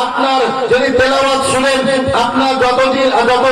আপনার যদি তেলাওয়াত শুনেন, আপনার যত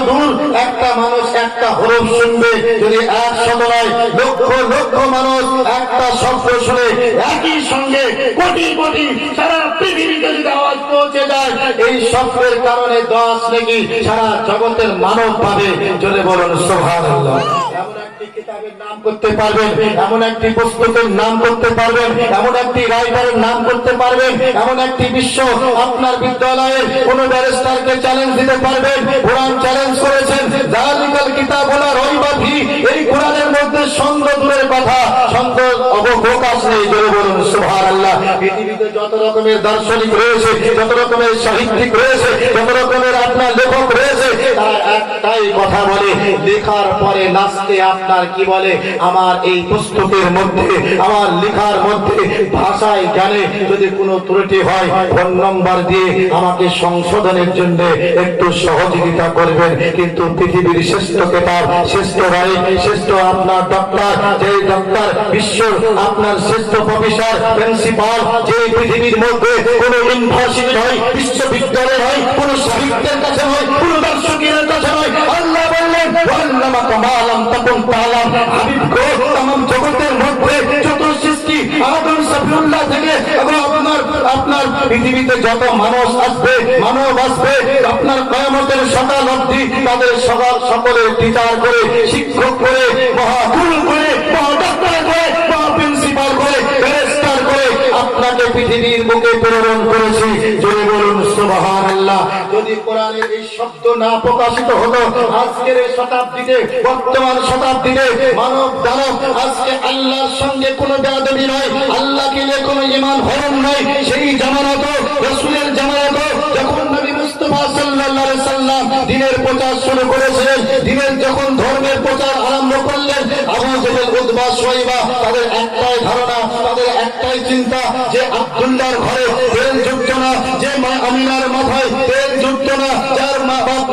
দূর একটা মানুষ একটা হরফ শুনবে, যদি 100 নয় লক্ষ লক্ষ মানুষ একটা শব্দ শুনে একই সঙ্গে কোটি কোটি সারা পৃথিবীতে যদি আওয়াজ পৌঁছে যায়, এই শব্দের কারণে 10 নাকি সারা জগতের মানব পাবে। জোরে বলুন সুবহানাল্লাহ। এমন একটি কিতাবের নাম করতে পারবেন, এমন একটি পুস্তকের নাম করতে পারবেন, এমন একটি রাইটারের নাম করতে পারবেন, এমন একটি বিশ্ব আপনার বিদ্যালয়ের কোন ব্যারিস্টারকে চ্যালেঞ্জ দিতে পারবেন। কোরআন চ্যালেঞ্জ করেছেন, যালিকাল কিতাবু লা রাইবা ফিহি, এই কোরআনের মধ্যে সন্দেহ দূরের কথা, সন্দেহ অবকাশ নেই। জোরে বলুন সুবহানাল্লাহ। পৃথিবীতে যত রকমের দার্শনিক রয়েছে, যত রকমের সাহিত্যিক রয়েছে, যত রকমের আপনার লেখক রয়েছে, তারা একটাই কথা বলে, লেখার পরে নাচতে আপনার কি বলে, আমার এই পুস্তকের মধ্যে, আমার লেখার মধ্যে ভাষায় জ্ঞানে যদি কোনো ত্রুটি হয়, ফোন নম্বর দিয়ে আমাকে সংশোধনের জন্য একটু সহযোগিতা করবেন। কিন্তু পৃথিবীর শ্রেষ্ঠ কেতাব, শ্রেষ্ঠ রায়, শ্রেষ্ঠ আপনার ডক্টর, যে ডক্টর বিশ্ব আপনার শ্রেষ্ঠ প্রফেসর, প্রিন্সিপাল, যে পৃথিবীর মধ্যে কোন ইউনিভার্সিটি নয়, বিশ্ববিদ্যালয় নয়, কোন সাহিত্যের কাছে নয়, কোন দার্শনিকের কাছে নয়, আল্লাহ বললেন ওয়াল্লামাকা মা লাম তাকুন তাআলাম। হাবিব গো, तमाम জগতের মধ্যে যত সৃষ্টি আদম সাফিউল্লাহ থেকে এবং আপনার পৃথিবীতে যত মানুষ আসবে, মানব আসবে, আপনার কিয়ামতের সকাল অবধি তাদের সকলের টিচার করে, শিক্ষক করে, মহাগুরু করে, মহাডক্টর করে, মহা প্রিন্সিপাল করে, ব্যারিস্টার করে আপনাকে পৃথিবীর বুকে প্রেরণ করেছি। জোরে বলুন সুবহানাল্লাহ। যদি কোরআনের এই শব্দ না প্রকাশিত হতো, আজকের এই শতাব্দীতে, বর্তমান শতাব্দীতে মানব দানব আজকে আল্লাহর সঙ্গে কোনো বেয়াদবি নয়, আল্লাহকে নিয়ে কোনো ঈমান হরণ নয়। সেই জামানত, রাসূলের জামানত, যখন নবী মুস্তাফা সাল্লাল্লাহু আলাইহি সাল্লাম দ্বীনের প্রচার শুরু করেছিলেন, দ্বীনের যখন ধর্মের প্রচার আরম্ভ করলেন, আবু জেহেল, উতবা, শাইবা, তাদের একটাই ধারণা, তাদের একটাই চিন্তা যে আব্দুল্লাহর ঘরে তেল জুটতো না, যে মা আমিনার মাথায় তেল জুটতো না, যার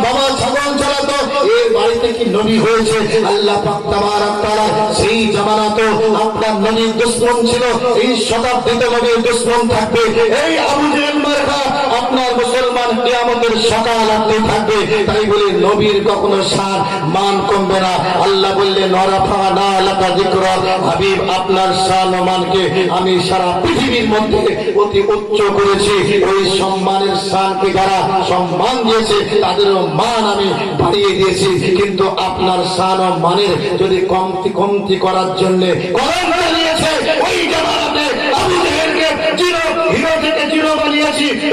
বাবা ছাগল চালাতো, এর বাড়িতে কি নবী হয়েছে? আল্লাহ পাক তাবারাক তাআলা সেই জামানাতে আপনার নবীর দুশমন ছিল, এই শতাব্দীতে নবীর দুশমন থাকবে। এই আবু জেহেল মার্কা আপনার মুসলমান কিয়ামতের সকাল অবধি থাকবে। তাই বলে নবীর কখনো শান মান কমবে না। আল্লাহ বললেন ওয়ারাফা'না লাকা যিকরাক, হাবিব আপনার শান ও মানকে আমি সারা পৃথিবীর মধ্যে অতি উচ্চ করেছি। ওই সম্মানের শানকে যারা সম্মান দিয়েছে তাদেরও মান আমি বাড়িয়ে দিয়েছি। কিন্তু আপনার শান ও মানের যদি কমতি করার জন্য